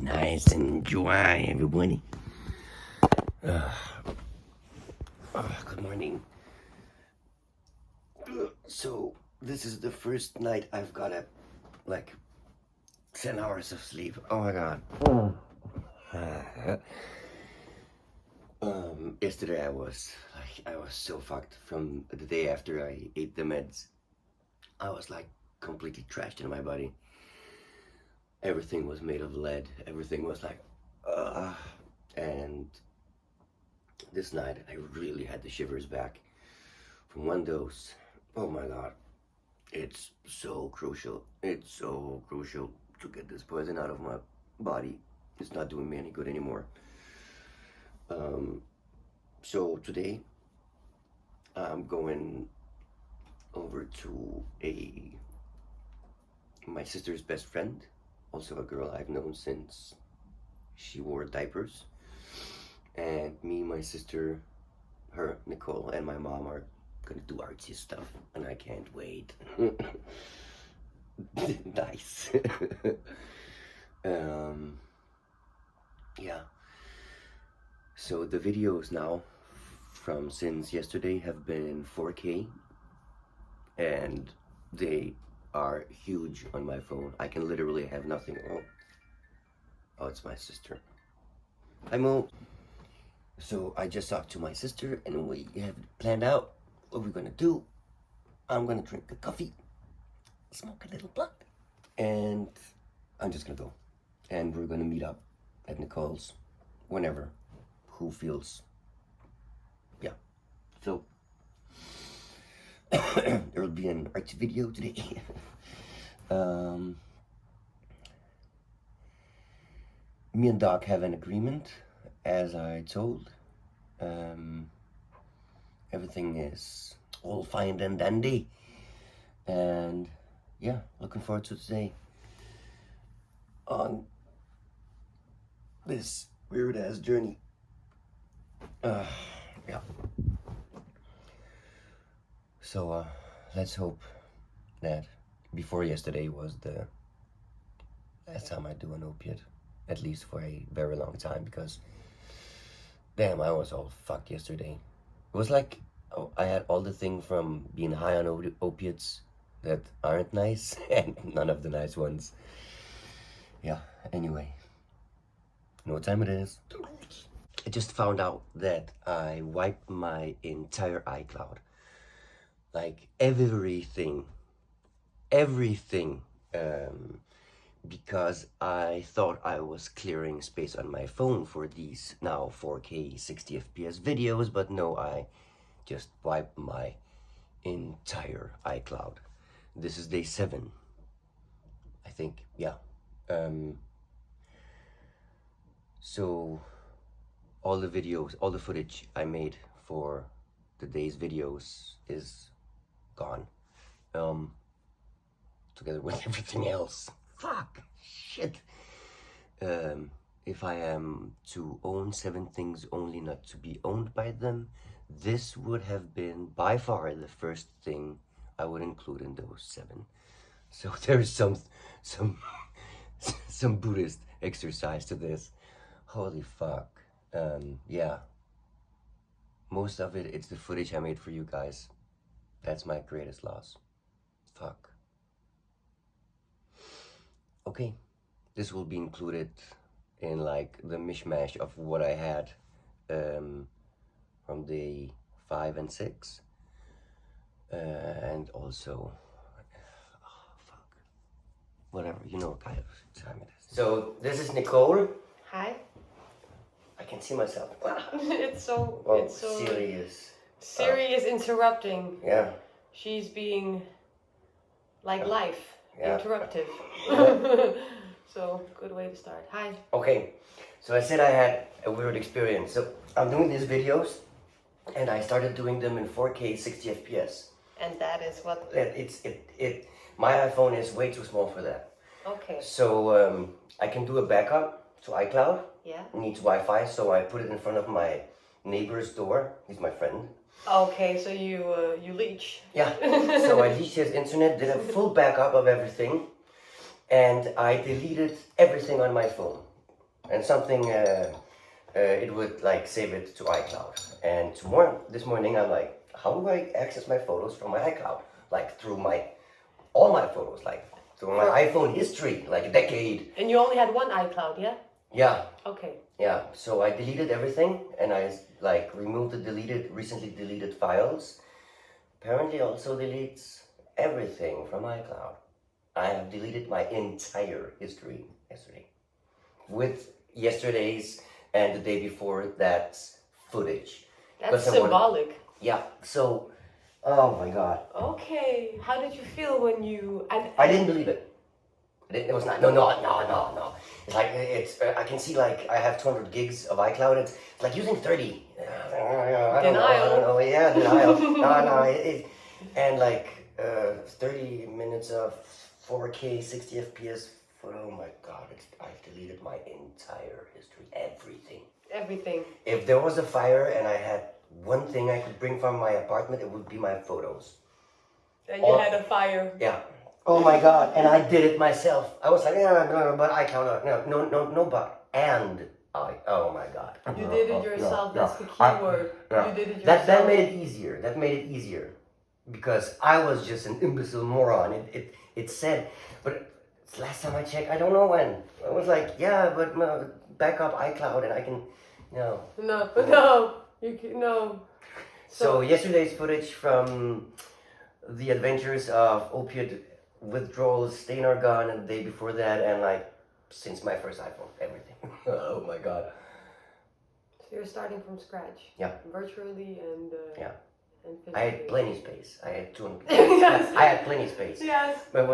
nice and dry, everybody. Good morning. So this is the first night I've got 10 hours of sleep. Oh my god. Yesterday I was so fucked from the day after I ate the meds. I was completely trashed in my body. Everything was made of lead. Everything was and this night I really had the shivers back from one dose. Oh my god. It's so crucial. It's so crucial to get this poison out of my body. It's not doing me any good anymore. So today I'm going over to my sister's best friend, also a girl I've known since she wore diapers. And me, my sister, her, Nicole, and my mom are gonna do artsy stuff, and I can't wait. Nice. Yeah. So the videos now from since yesterday have been in 4K, and they are huge on my phone. I can literally have nothing. Oh, it's my sister. Hi, Mo. So I just talked to my sister, and we have planned out what we're gonna do. I'm gonna drink a coffee, smoke a little blunt, and I'm just gonna go. And we're gonna meet up at Nicole's whenever, who feels, yeah. So there will be an artsy video today. Me and Doc have an agreement, as I told. Everything is all fine and dandy, and yeah, looking forward to today on this weird ass journey. Yeah. So let's hope that before yesterday was the last time I do an opiate, at least for a very long time, because damn, I was all fucked yesterday. It was like I had all the thing from being high on opiates that aren't nice and none of the nice ones. Yeah, anyway, you know what time it is? I just found out that I wiped my entire iCloud. Like everything. Because I thought I was clearing space on my phone for these now 4K 60 FPS videos, but no, I just wiped my entire iCloud. This is day 7, I think, yeah. So all the videos, all the footage I made for today's videos is gone, together with everything else. Fuck, shit. If I am to own 7 things only not to be owned by them, this would have been by far the first thing I would include in those 7. So there's some Buddhist exercise to this. Holy fuck. Yeah. Most of it's the footage I made for you guys. That's my greatest loss. Fuck. Okay, this will be included in the mishmash of what I had from day 5 and 6, and also, fuck, whatever, you know what kind of time it is. So this is Nicole. Hi. I can see myself. It's so serious. Siri is interrupting. Yeah. She's being life. Yeah. Interruptive. Yeah. So, good way to start. Hi. Okay, so I said I had a weird experience. So I'm doing these videos, and I started doing them in 4K 60 FPS. And that is what? My iPhone is way too small for that. Okay. So I can do a backup to iCloud. Yeah. It needs Wi-Fi, so I put it in front of my neighbor's door. He's my friend. Okay, so you leech. Yeah. So I leashed his internet, did a full backup of everything, and I deleted everything on my phone. and something it would like save it to iCloud. And this morning I'm like, how do I access my photos from my iCloud? Like through all my photos, like through my iPhone history, like a decade. And you only had one iCloud, yeah? Yeah. Okay. Yeah. So I deleted everything, and I like removed the recently deleted files. Apparently also deletes everything from iCloud. I have deleted my entire history yesterday. With yesterday's and the day before that's footage. That's symbolic. Yeah, so, oh my god. Okay, how did you feel when you... I didn't believe it. It was not, no. It's like, I can see like, I have 200 gigs of iCloud, it's like using 30. I don't know, yeah, denial. And like, 30 minutes of 4K, 60 FPS, oh my god, I've deleted my entire history, everything. Everything. If there was a fire and I had one thing I could bring from my apartment, it would be my photos. And you had a fire. Yeah. Oh my god, and I did it myself. I was like, yeah, no, but I count, no, but, and oh my god. You did it yourself, that's the key word. You did it yourself. That made it easier. Because I was just an imbecile moron. It said, but last time I checked, I don't know when. I was like, yeah, but back up iCloud and I can, no. No, you can, no. So yesterday's footage from the adventures of opiate withdrawals, staying are gone, and the day before that, and like since my first iPhone, everything. Oh my god. So you're starting from scratch. Yeah. Virtually and yeah. And I had plenty space. I had 200. Yes. I had plenty space. Yes. But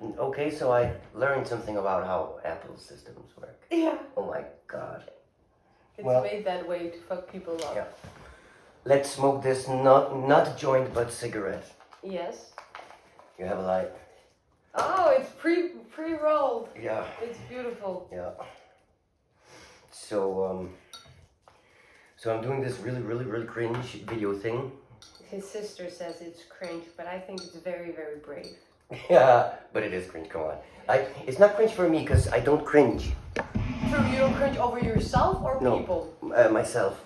okay? So I learned something about how Apple systems work. Yeah. Oh my god. It's made that way to fuck people up. Yeah. Let's smoke this not joint but cigarette. Yes. You have a light. Oh, it's pre-rolled. Yeah. It's beautiful. Yeah. So I'm doing this really cringe video thing. His sister says it's cringe, but I think it's very, very brave. Yeah, but it is cringe. Come on. It's not cringe for me because I don't cringe. True, you don't cringe over yourself or people? Myself.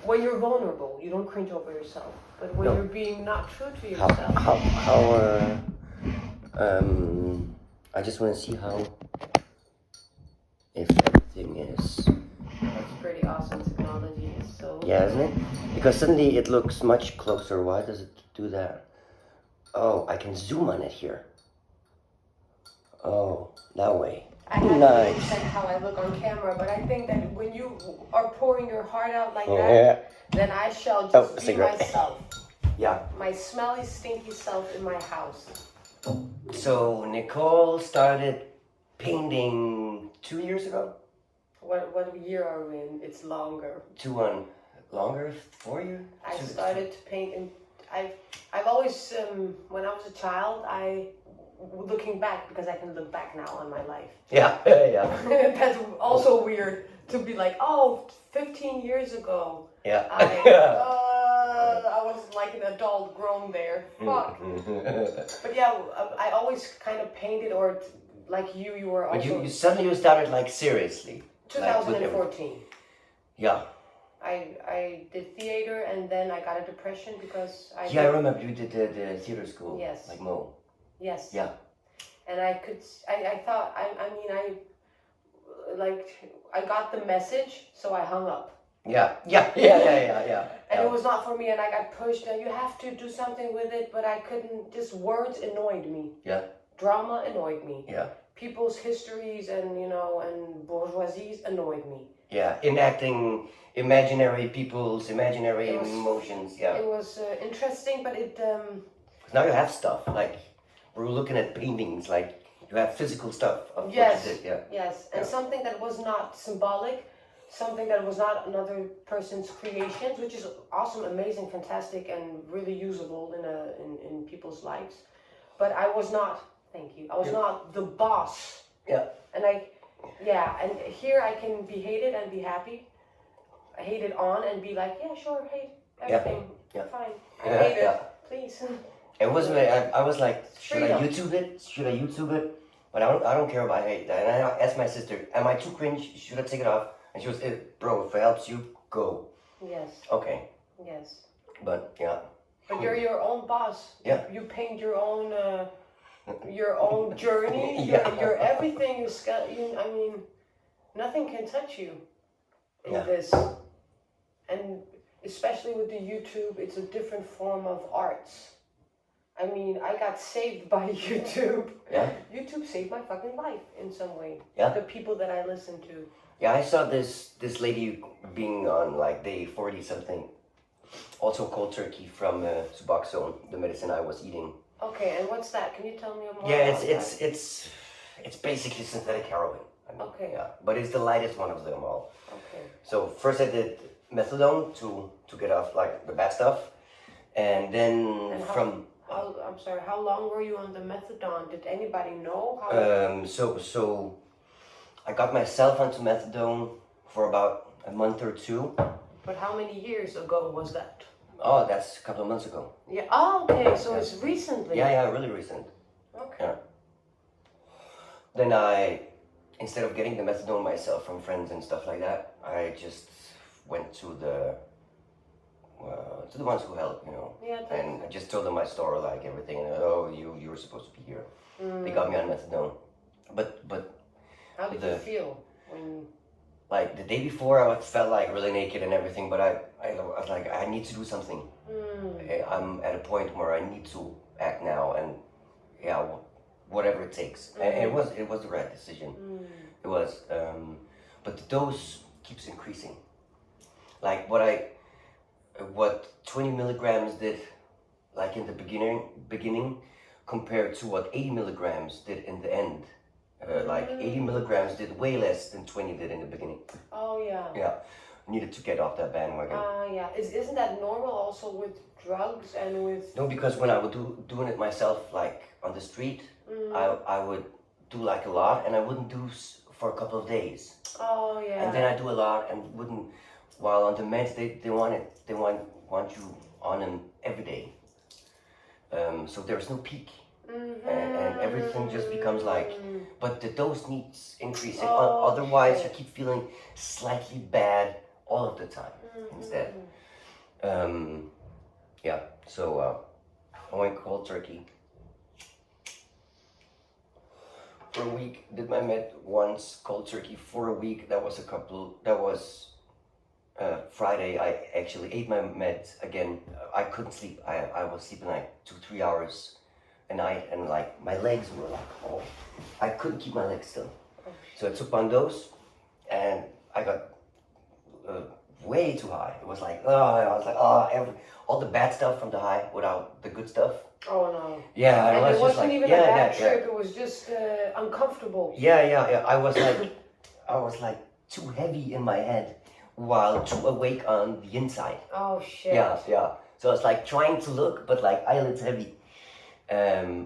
When you're vulnerable, you don't cringe over yourself. But when you're being not true to yourself. I just want to see how, if everything is. That's pretty awesome. Technology is so. Yeah, isn't it? Because suddenly it looks much closer. Why does it do that? Oh, I can zoom on it here. Oh, that way. I haven't said how I look on camera, but I think that when you are pouring your heart out like that, then I shall just be myself. Yeah. My smelly, stinky self in my house. So Nicole started painting 2 years ago? What year are we in? It's longer. Longer? 4 years? I started to paint in... I've always, when I was a child, looking back, because I can look back now on my life. Yeah. That's also weird to be like, 15 years ago. Yeah. I was like an adult grown there. Fuck. But yeah, I always kind of painted, or like you were also... But you suddenly started like seriously. 2014. Yeah. I did theater, and then I got a depression because I... Yeah, I remember you did the theater school. Yes. Like Mo. Yes. Yeah. And I thought, I got the message, so I hung up. Yeah. And it was not for me, and I got pushed, and you have to do something with it, but I couldn't, just words annoyed me. Yeah. Drama annoyed me. Yeah. People's histories and bourgeoisies annoyed me. Yeah, enacting imaginary people's imaginary emotions, yeah. It was interesting, but it... Now you have stuff, like, we're looking at paintings, like, you have physical stuff of what you did, yeah. Yes, and something that was not symbolic, something that was not another person's creations, which is awesome, amazing, fantastic, and really usable in people's lives. But I was not, thank you, I was not the boss. Yeah. And and here I can be hated and be happy. Hated on and be like, yeah, sure, hate everything, fine. I hate it, please. It wasn't. I was like, should I YouTube it? But I don't care about hate. And I asked my sister, am I too cringe? Should I take it off? And she was, bro, if it helps you, go. Yes. Okay. Yes. But yeah. But you're your own boss. Yeah. You paint your own journey. Yeah. Your everything. I mean, nothing can touch you in Yeah. this. And especially with the YouTube, it's a different form of arts. I mean, I got saved by YouTube. Yeah. YouTube saved my fucking life in some way. Yeah. The people that I listen to. Yeah, I saw this lady being on like day 40 something. Also cold turkey from Suboxone, the medicine I was eating. Okay, and what's that? Can you tell me more? Yeah, about that? it's basically synthetic heroin. I mean, Okay. Yeah, but it's the lightest one of them all. Okay. So first I did methadone to get off like the bad stuff, and then I'm sorry. How long were you on the methadone? Did anybody know how? So I got myself onto methadone for about a month or two. But how many years ago was that? Oh, that's a couple of months ago. Yeah. Oh, okay. So it's recently. Yeah, really recent. Okay. Yeah. Then instead of getting the methadone myself from friends and stuff like that, I just went to the ones who help, you know. Yeah. And I just told them my story, like everything, and oh, you were supposed to be here. They got me on methadone, but How did you feel when? Like the day before, I felt like really naked and everything, but I was like, I need to do something. I'm at a point where I need to act now, and yeah, whatever it takes. And it was the right decision. It was, but the dose keeps increasing. Like what 20 milligrams did, like in the beginning, compared to what 80 milligrams did in the end. Like 80 milligrams did way less than 20 did in the beginning. Oh yeah. Yeah, needed to get off that bandwagon. Yeah. Isn't that normal also with drugs and with? No, because when I would doing it myself, like on the street, I would do like a lot, and I wouldn't do for a couple of days. Oh yeah. And then I do a lot and wouldn't. While on the meds, they want you on them every day. So there's no peak. And everything just becomes like, but the dose needs increasing. Otherwise, you keep feeling slightly bad all of the time instead. Yeah, so I went cold turkey for a week. Did my med once, cold turkey for a week. That was Friday. I actually ate my meds again. I couldn't sleep. I was sleeping like 2-3 hours a night, and like my legs were like, oh, I couldn't keep my legs still. So I took one dose, and I got way too high. It was like, I was like, all the bad stuff from the high without the good stuff. Oh no. Yeah, And I was it just wasn't like, even a bad trip. It was just uncomfortable. Yeah. I was like too heavy in my head while too awake on the inside. Oh shit. Yeah. So it's like trying to look, but like eyelids heavy.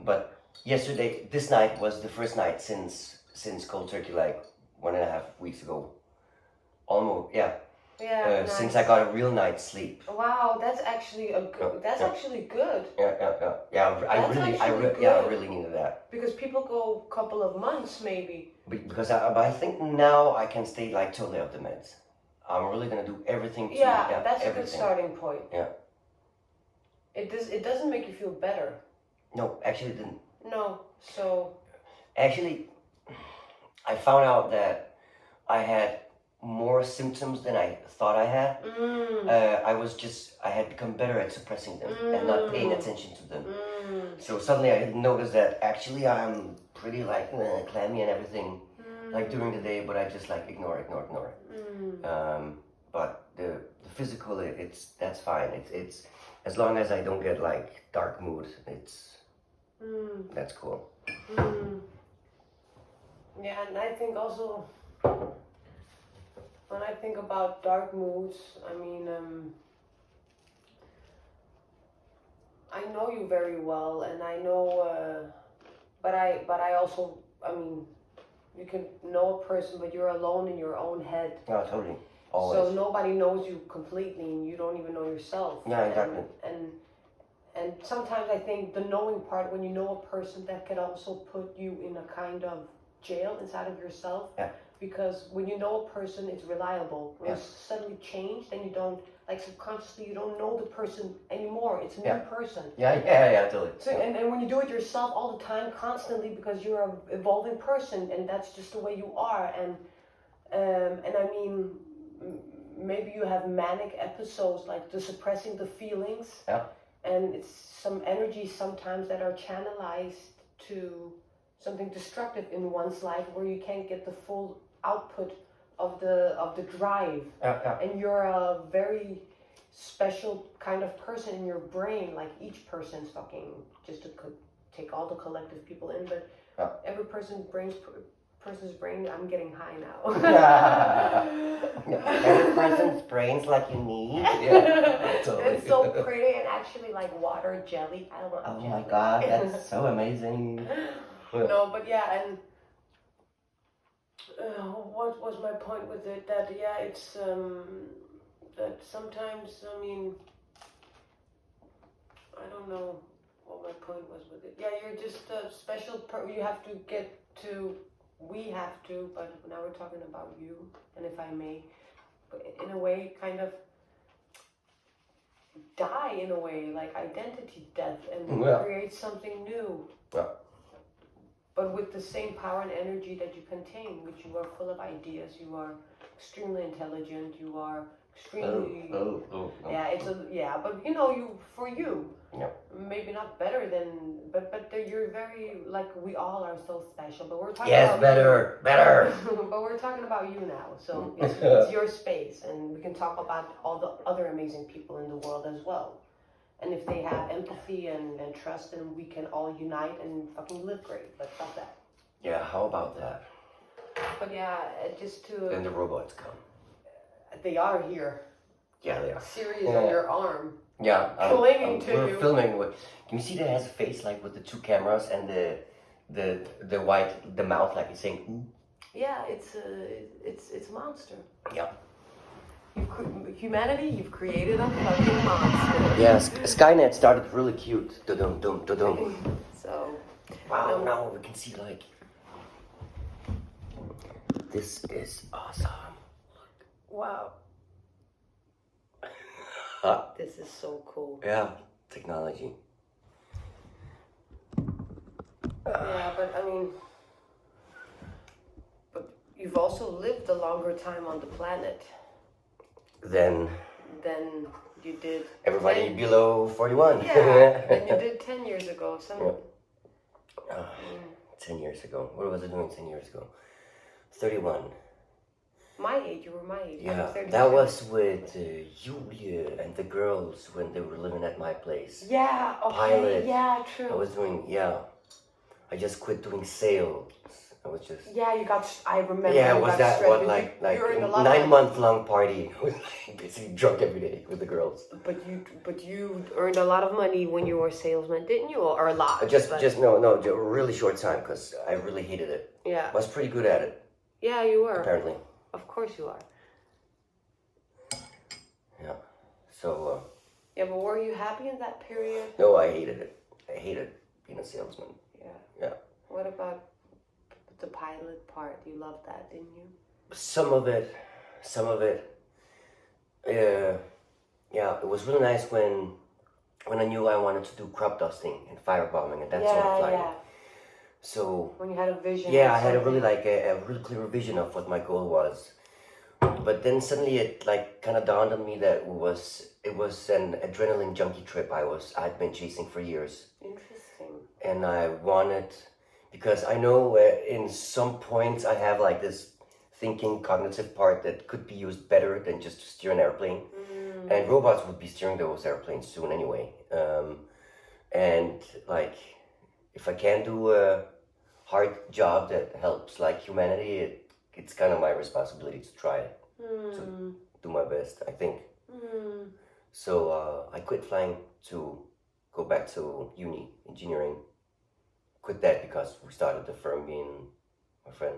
But this night was the first night since cold turkey, like 1.5 weeks ago. Almost, yeah. Yeah. Nice. Since I got a real night's sleep. Wow, that's actually actually good. Yeah. I really needed that. Because people go a couple of months maybe. Because I think now I can stay like totally off the meds. I'm really gonna do everything. That's everything. a good starting point. Yeah. It doesn't make you feel better. No, actually it didn't. No, so. Actually, I found out that I had more symptoms than I thought I had. I had become better at suppressing them and not paying attention to them. So suddenly I noticed that actually I'm pretty like clammy and everything, like during the day, but I just like ignore it. But the physical, that's fine. It's as long as I don't get like dark mood, that's cool. Yeah, and I think also, when I think about dark moods, I mean, I know you very well, and I know, but I also, I mean, you can know a person, but you're alone in your own head. Yeah, totally. Always. So nobody knows you completely, and you don't even know yourself. Yeah, exactly. and sometimes I think the knowing part, when you know a person, that can also put you in a kind of jail inside of yourself. Yeah. Because when you know a person, it's reliable. When Yeah. you suddenly change, then you don't, like subconsciously, you don't know the person anymore. It's a new Yeah. person. Yeah, totally. So, and when you do it yourself all the time, constantly, because you're an evolving person, and that's just the way you are. And I mean, maybe you have manic episodes, like the suppressing the feelings. Yeah. And it's some energies sometimes that are channelized to something destructive in one's life, where you can't get the full output of the drive. Yeah. And you're a very special kind of person in your brain. Like each person's fucking, just to take all the collective people in, but every person's brain, I'm getting high now. Every person's brain's like unique. Yeah, totally. It's so pretty, and actually like water jelly. I don't want Oh jelly. my god, that's so amazing. No, but yeah, and what was my point with it? That yeah, it's that sometimes, I mean, I don't know what my point was with it. Yeah, you're just a special you have to get to, we have to, but now we're talking about you, and if I may, in a way, kind of die in a way, like identity death, and create something new. Yeah. But with the same power and energy that you contain, which you are full of ideas, you are extremely intelligent, you are extremely yeah, it's a but you know, you for you, maybe not better than, but you're very, like, we all are so special, but we're talking about better but we're talking about you now, so it's your space, and we can talk about all the other amazing people in the world as well. And if they have empathy and trust, then we can all unite and fucking live great. But fuck that. Yeah, how about that? But yeah, just to... Then the robots come. They are here. Yeah, they are. Series on your arm. Yeah. Clinging to we're you. filming with... Can you see that it has a face, like, with the two cameras and the white, the mouth, like it's saying, ooh? Yeah, it's a monster. Yeah. Humanity, you've created a fucking monster. Yeah, Skynet started really cute. Da-dum, dum, da-dum. So... Wow, now we can see, like... This is awesome. Wow. This is so cool. Yeah, technology. Yeah, but I mean... But you've also lived a longer time on the planet. Than you did. Everybody below 41. Yeah, than you did 10 years ago. 10 years ago. What was I doing 10 years ago? 31. My age, you were my age. Yeah, that was with Julia and the girls when they were living at my place. Yeah, okay, Pilot. yeah, true. I was doing, I just quit doing sales. I was just... Yeah, you got, I remember. Yeah, was that stressed, what, like a 9-month-long party. I was basically drunk every day with the girls. But you earned a lot of money when you were a salesman, didn't you? Or a lot? No, really short time, because I really hated it. Yeah. I was pretty good at it. Yeah, you were. Apparently. Of course you are. Yeah, so... yeah, but were you happy in that period? No, I hated it. I hated being a salesman. Yeah. What about the pilot part? You loved that, didn't you? Some of it. Yeah, it was really nice when I knew I wanted to do crop dusting and firebombing and that sort of flying. Yeah. So when you had a vision. Yeah, I had a really really clear vision of what my goal was. But then suddenly it kind of dawned on me that it was an adrenaline junkie trip I'd been chasing for years. Interesting. And I wanted, because I know in some points I have this thinking cognitive part that could be used better than just to steer an airplane. And robots would be steering those airplanes soon anyway. And if I can do a hard job that helps humanity, it's kind of my responsibility to try it. To do my best, I think. So I quit flying to go back to uni, engineering. Quit that because we started the firm, me and my friend.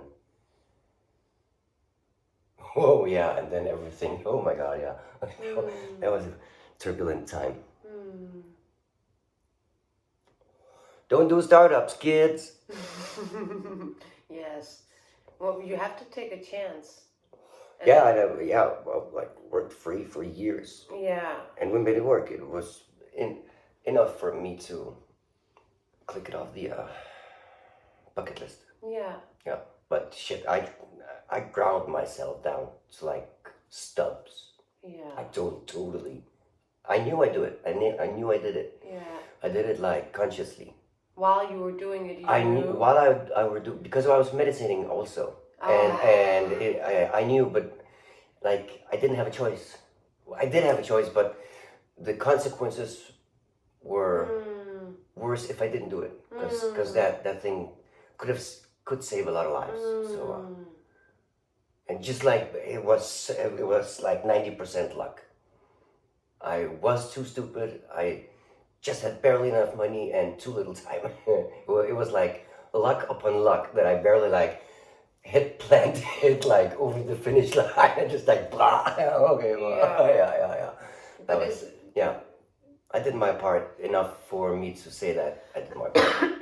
Oh yeah, and then everything, oh my god, yeah. That was a turbulent time. Don't do startups, kids. Yes. Well, you have to take a chance. And Yeah, I know. Yeah, well, like worked free for years, yeah. and we made it work. It was enough for me to click it off the bucket list. Yeah. Yeah, but shit, I ground myself down to like stubs. Yeah. I don't totally. I knew I do it. I knew I did it. Yeah. I did it like consciously. While you were doing it, you I knew knew. while I were doing, because I was meditating also, and I knew, but like I didn't have a choice. I did have a choice, but the consequences were worse if I didn't do it, because that thing could save a lot of lives. So and just like it was like 90% luck. I was too stupid. I just had barely enough money and too little time. It was like luck upon luck that I barely like planted like over the finish line and just like blah. Okay, well, yeah. But That was, yeah. I did my part enough for me to say that I did my part.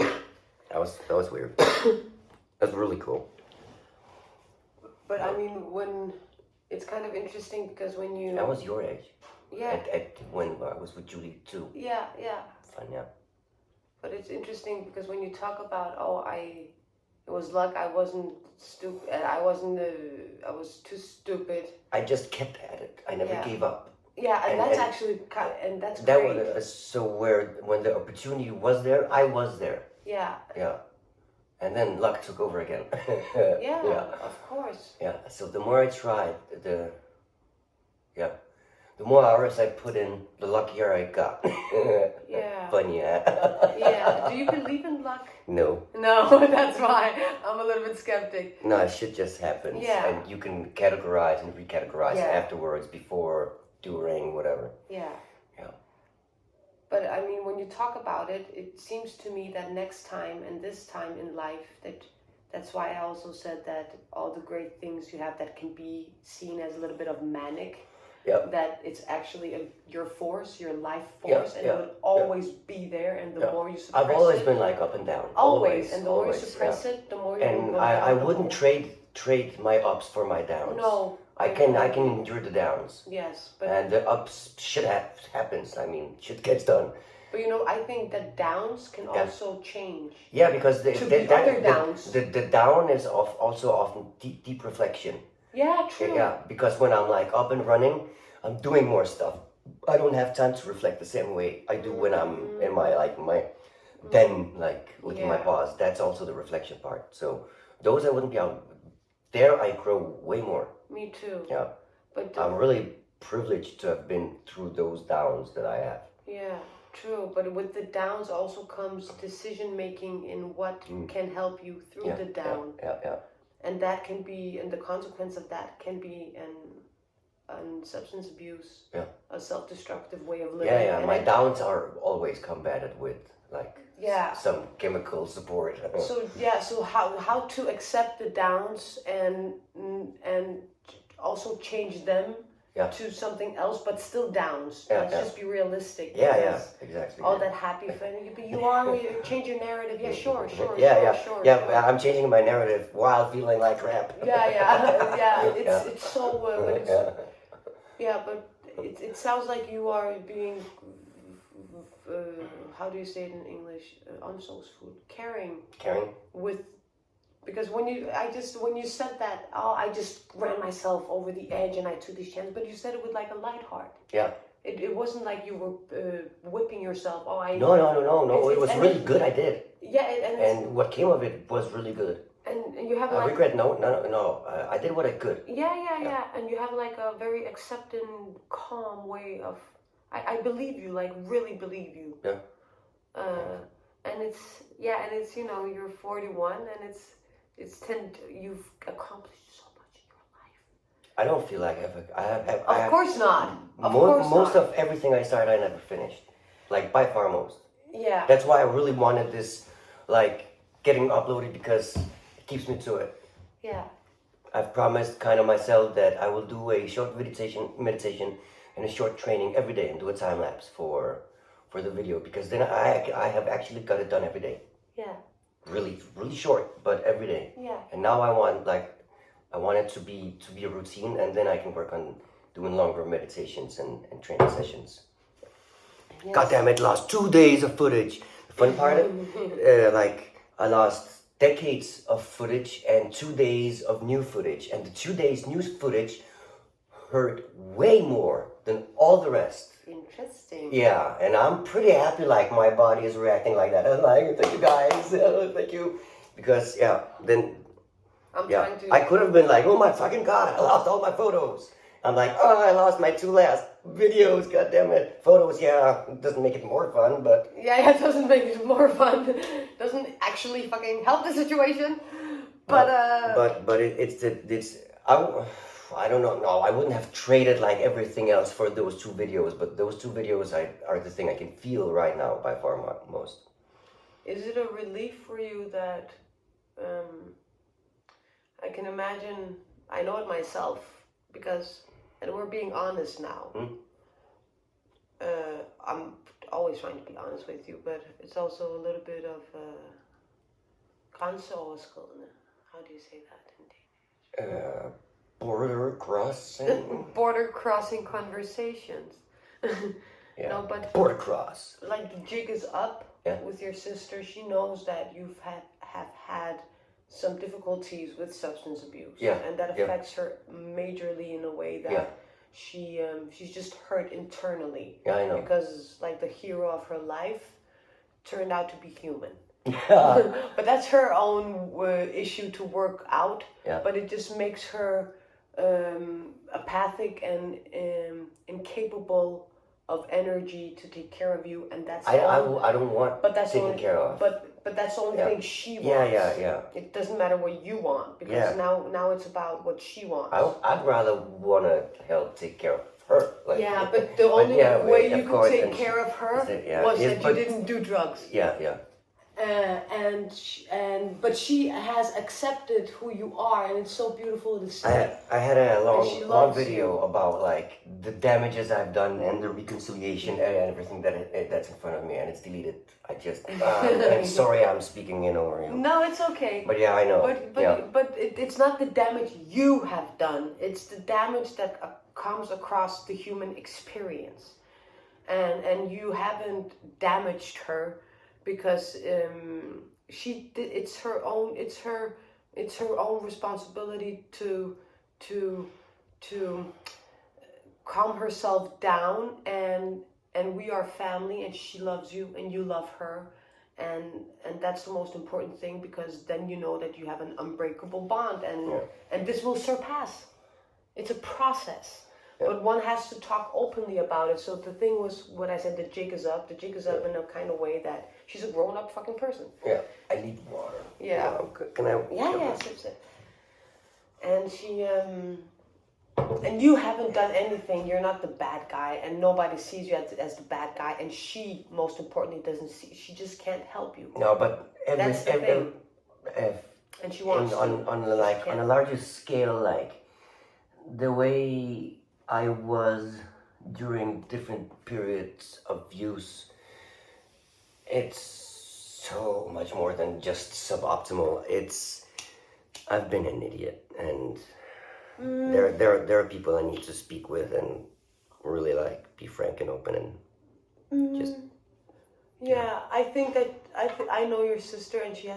That was weird. That's really cool. But I mean, when it's kind of interesting because when you. I was your age. Yeah. When I was with Julie too. Yeah. Fun, yeah. But it's interesting because when you talk about it was luck. I wasn't stupid. I was too stupid. I just kept at it. I never gave up. Yeah, and that's actually and that's great. That was so when the opportunity was there, I was there. Yeah. Yeah. And then luck took over again. Yeah, of course. Yeah. So the more I tried, the more hours I put in, the luckier I got. Yeah. Funny, yeah. Yeah. Do you believe in luck? No. No, that's why I'm a little bit skeptic. No, shit just happens. Yeah. And you can categorize and recategorize afterwards, before, during, whatever. Yeah. Yeah. But I mean, when you talk about it, it seems to me that next time and this time in life, that's why I also said that all the great things you have that can be seen as a little bit of manic. Yep. That it's actually your force, your life force, and it would always be there. And the more you suppress it, I've always been like up and down. Always. And the more you suppress it, the more you will go down. I wouldn't trade my ups for my downs. No. I can endure the downs. Yes, but and the ups, shit happens. I mean, shit gets done. But I think that downs can also change. Yeah, because the down is also often deep reflection. Yeah, true. Yeah, because when I'm like up and running, I'm doing more stuff. I don't have time to reflect the same way I do when I'm in my looking at my pause. That's also the reflection part. So those I wouldn't be out. There I grow way more. Me too. Yeah. But I'm really privileged to have been through those downs that I have. Yeah, true. But with the downs also comes decision making in what can help you through the down. Yeah. And that can be, and the consequence of that can be an substance abuse, a self-destructive way of living. Yeah. And my downs are always combated with some chemical support. So how to accept the downs and also change them to something else, but still downs. Let's just be realistic. Yeah, exactly. All that happy feeling, but you change your narrative. Yeah, sure. Yeah, I'm changing my narrative while feeling like crap. Yeah. It's so when it's but it sounds like you are being how do you say it in English? Omsorgsfuld, caring with. Because when you said that, I just ran myself over the edge and I took these chances, but you said it with like a light heart. Yeah. It wasn't like you were whipping yourself. No. It was really good. I did. Yeah, and what came of it was really good. And you have I regret no. I did what I could. Yeah. And you have like a very accepting, calm way of. I believe you, like really believe you. Yeah. And it's you're 41 and you've accomplished so much in your life. I don't feel like I have. Of course not. Most of everything I started, I never finished. Like by far most. Yeah. That's why I really wanted this, getting uploaded, because it keeps me to it. Yeah. I've promised kind of myself that I will do a short meditation and a short training every day and do a time lapse for for the video, because then I have actually got it done every day. Yeah. Really, really short, but every day. Yeah. And now I want it to be a routine, and then I can work on doing longer meditations and training sessions. Yes. God damn it! Lost 2 days of footage. The fun part, like I lost decades of footage and 2 days of new footage, and the 2 days new footage hurt way more than all the rest. Interesting. Yeah, and I'm pretty happy. Like my body is reacting like that. I'm like, thank you guys, thank you, because then. Trying to. I could have been like, oh my fucking god, I lost all my photos. I'm like, oh, I lost my 2 last videos, god damn it. Photos, it doesn't make it more fun, but... Yeah, it doesn't make it more fun. Doesn't actually fucking help the situation. But I don't know, no, I wouldn't have traded like everything else for those 2 videos, but those 2 videos are the thing I can feel right now by far most. Is it a relief for you that, I can imagine, I know it myself, because, and we're being honest now. I'm always trying to be honest with you, but it's also a little bit of grænsenoverskridende. How do you say that in Danish? Border crossing? Border crossing conversations. Yeah. No, but border cross. Like the jig is up with your sister. She knows that you've have had some difficulties with substance abuse, and that affects her majorly in a way that she's just hurt internally. Yeah, I know. Because like the hero of her life turned out to be human. But that's her own issue to work out. Yeah. But it just makes her apathic and incapable of energy to take care of you, and that's I don't want taken care of. But that's the only thing she wants. Yeah. It doesn't matter what you want, because now it's about what she wants. I'd rather want to help take care of her. Like, but the only way you could take care of her was that you didn't do drugs. Yeah. But she has accepted who you are, and it's so beautiful to see. I had a long video about like the damages I've done and the reconciliation and everything that's in front of me, and it's deleted. I'm sorry, I'm speaking in over you. No, it's okay. But I know. But it's not the damage you have done. It's the damage that comes across the human experience, and you haven't damaged her. Because it's her own responsibility to calm herself down, and we are family, and she loves you and you love her, and that's the most important thing, because then you know that you have an unbreakable bond, and this will surpass. It's a process. But one has to talk openly about it. So the thing was, what I said, the jig is up. The jig is up in a kind of way that she's a grown-up fucking person. Yeah, I need water. Yeah. Can I? Yeah, sip. And she, and you haven't done anything. You're not the bad guy, and nobody sees you as the bad guy. And she, most importantly, doesn't see. She just can't help you. No, but that's the thing. And she wants on a larger scale, like the way I was during different periods of use, it's so much more than just suboptimal. I've been an idiot, and there are people I need to speak with and really like be frank and open and just. Yeah, I think that I know your sister, and she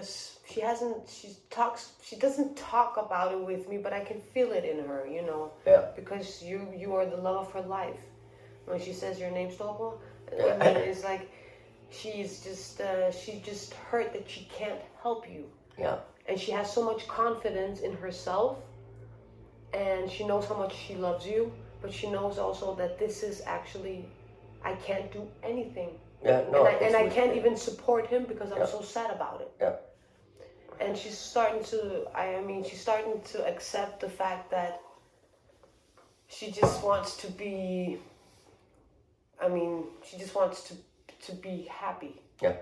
doesn't talk about it with me, but I can feel it in her, you know. Yeah. Because you are the love of her life. When she says your name, Stolpo, I mean, it's like she's just hurt that she can't help you. Yeah. And she has so much confidence in herself, and she knows how much she loves you, but she knows also that this is actually, I can't do anything. Yeah, no, and I can't even support him because I'm so sad about it. Yeah. And she's starting to accept the fact that she just wants to be, she just wants to be happy. Yeah.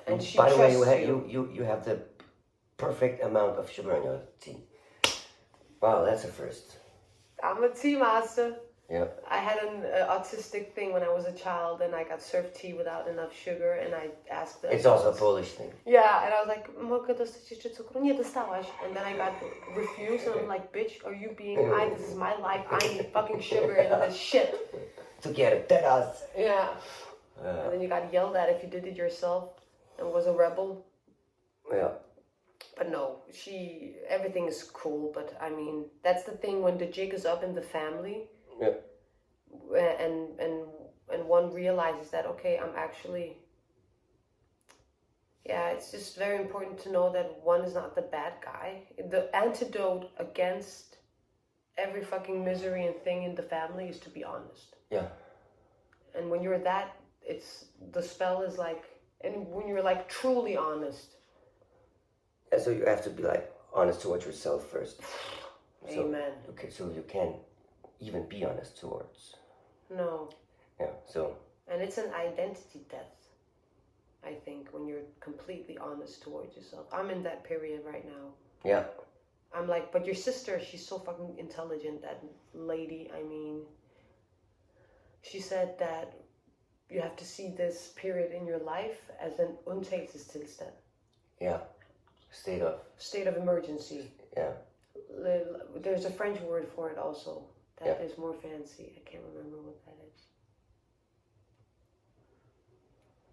And she By the way, you have the perfect amount of sugar in your tea. Wow, that's a first. I'm a tea master. Yeah. I had an autistic thing when I was a child, and I got served tea without enough sugar, and I asked the It's also a adults. Polish thing. Yeah, and I was like, mogę dostać jeszcze cukru? Nie dostałaś. And then I got refused, and I'm like, bitch, are you being high? This is my life. I need fucking sugar in this shit. To get it, teraz. Yeah. And then you got yelled at if you did it yourself and was a rebel. Yeah. But no, everything is cool, but I mean, that's the thing when the jig is up in the family. Yeah. And one realizes that, okay, I'm actually, yeah, it's just very important to know that one is not the bad guy. The antidote against every fucking misery and thing in the family is to be honest. Yeah. And when you're that, the spell is like, and when you're like truly honest. Yeah, so you have to be like honest towards yourself first. Amen. So, okay, so you can't even be honest towards. No. Yeah, so. And it's an identity death, I think, when you're completely honest towards yourself. I'm in that period right now. Yeah. I'm like, but your sister, she's so fucking intelligent, that lady. I mean, she said that you have to see this period in your life as an undtagelsestilstand. Yeah. State of emergency. Yeah. There's a French word for it also. That Yeah. is more fancy. I can't remember what that is.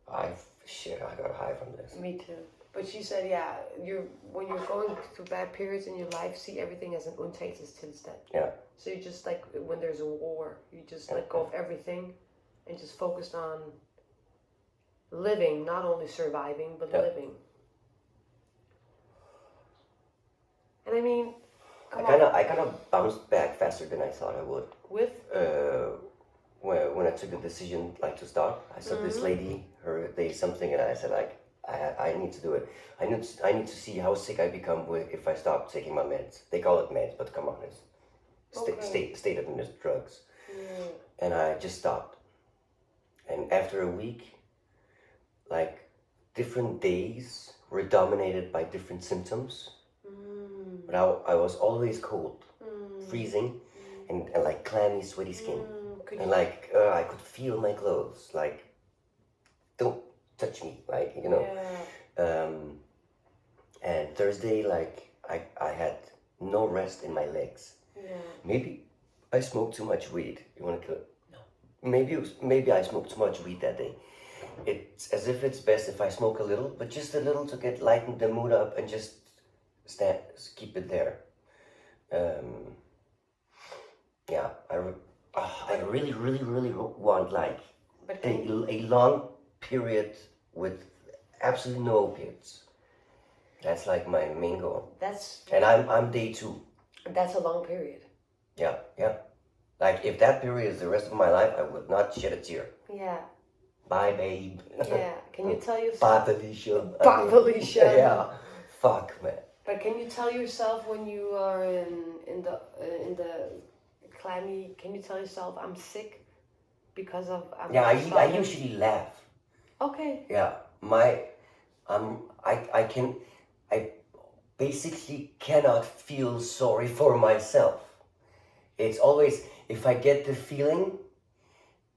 I got high from this. Me too. But she said, yeah, when you're going through bad periods in your life, see everything as an undtagelsestilstand. Yeah. So you just like when there's a war, you just let go of everything and just focused on living, not only surviving, but living. And I mean, I kind of bounced back faster than I thought I would. With? When I took the decision like to stop, I saw this lady, they something, and I said like, I need to do it. I need to see how sick I become if I stop taking my meds. They call it meds, but come on, it's state of drugs. Yeah. And I just stopped. And after a week, like different days were dominated by different symptoms. But I was always cold, freezing, and like clammy, sweaty skin. And like I could feel my clothes, like, don't touch me, like, you know. Yeah. And Thursday, like, I had no rest in my legs. Yeah. Maybe I smoked too much weed. You want to kill it? No. Maybe I smoked too much weed that day. It's as if it's best if I smoke a little, but just a little to lighten the mood up and just keep it there. Yeah, I really, really, really want like a long period with absolutely no opiates. That's like my main goal. And I'm day 2. That's a long period. Yeah. Like if that period is the rest of my life, I would not shed a tear. Yeah. Bye, babe. Yeah. Can you tell yourself? Bye, Felicia. Bye, Felicia. Yeah. Fuck, man. But can you tell yourself when you are in the clammy? Can you tell yourself I'm sick because of? I usually laugh. Okay. Yeah, I basically cannot feel sorry for myself. It's always, if I get the feeling,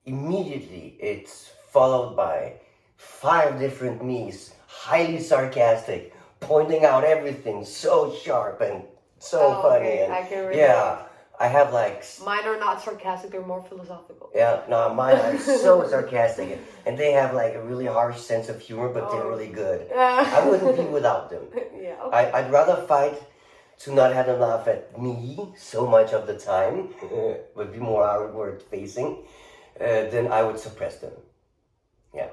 immediately it's followed by 5 different me's, highly sarcastic, pointing out everything so sharp and so funny. Okay. And I can relate. yeah, I have like... Mine are not sarcastic, they're more philosophical. Yeah, no, mine are so sarcastic. And they have like a really harsh sense of humor, but they're really good. I wouldn't be without them. Yeah, okay. I'd rather fight to not have them laugh at me so much of the time, would be more outward facing, than I would suppress them. Yeah.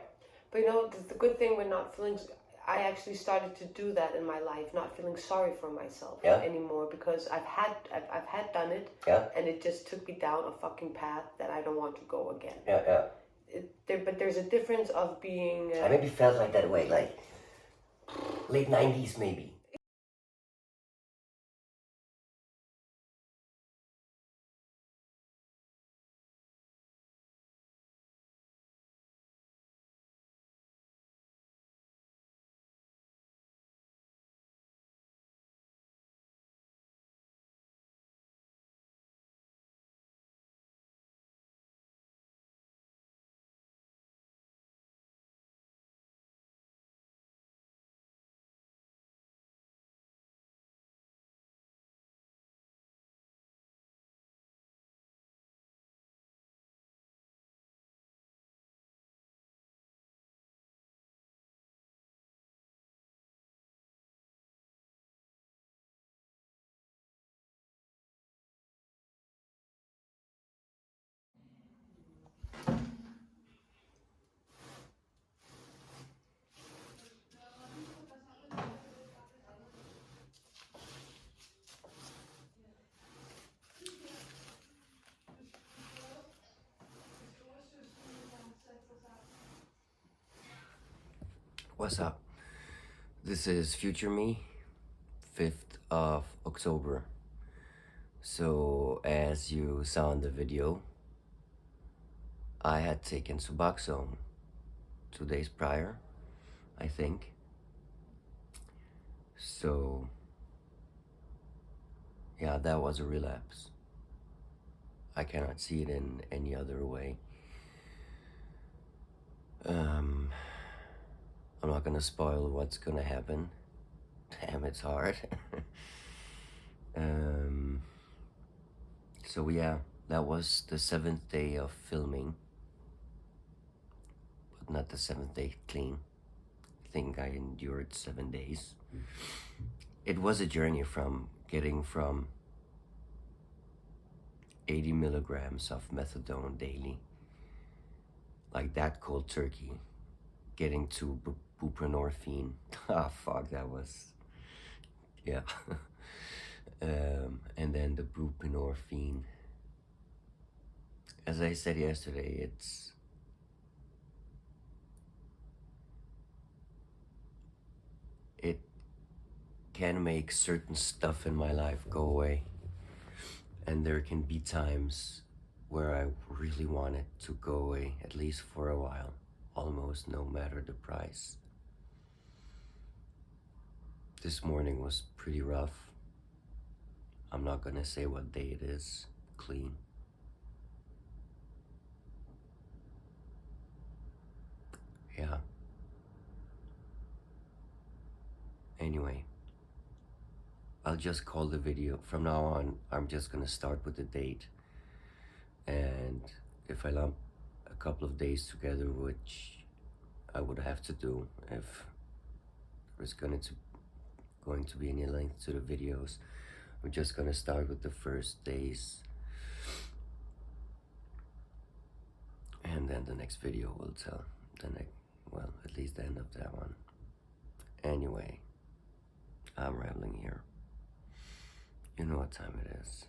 But you know, the good thing with not feeling... I actually started to do that in my life, not feeling sorry for myself anymore, because I've had done it, and it just took me down a fucking path that I don't want to go again. Yeah. But there's a difference of being... I maybe felt like that way, like late 90s maybe. What's up? This is future me, 5th of October. So, as you saw in the video, I had taken Suboxone 2 days prior, I think. So, yeah, that was a relapse. I cannot see it in any other way. I'm not gonna spoil what's gonna happen. Damn, it's hard. So yeah, that was the 7th day of filming, but not the 7th day clean. I think I endured 7 days. It was a journey from getting from 80 milligrams of methadone daily, like that cold turkey, getting to buprenorphine. Ah, fuck, that was, yeah. And then the buprenorphine. As I said yesterday, it can make certain stuff in my life go away. And there can be times where I really want it to go away, at least for a while, almost no matter the price. This morning was pretty rough. I'm not gonna say what day it is, clean. Yeah. Anyway, I'll just call the video. From now on, I'm just gonna start with the date. And if I lump a couple of days together, which I would have to do if there's going to be any length to the videos, we're just gonna start with the first days, and then the next video will tell well, at least the end of that one. Anyway, I'm rambling here. You know what time it is.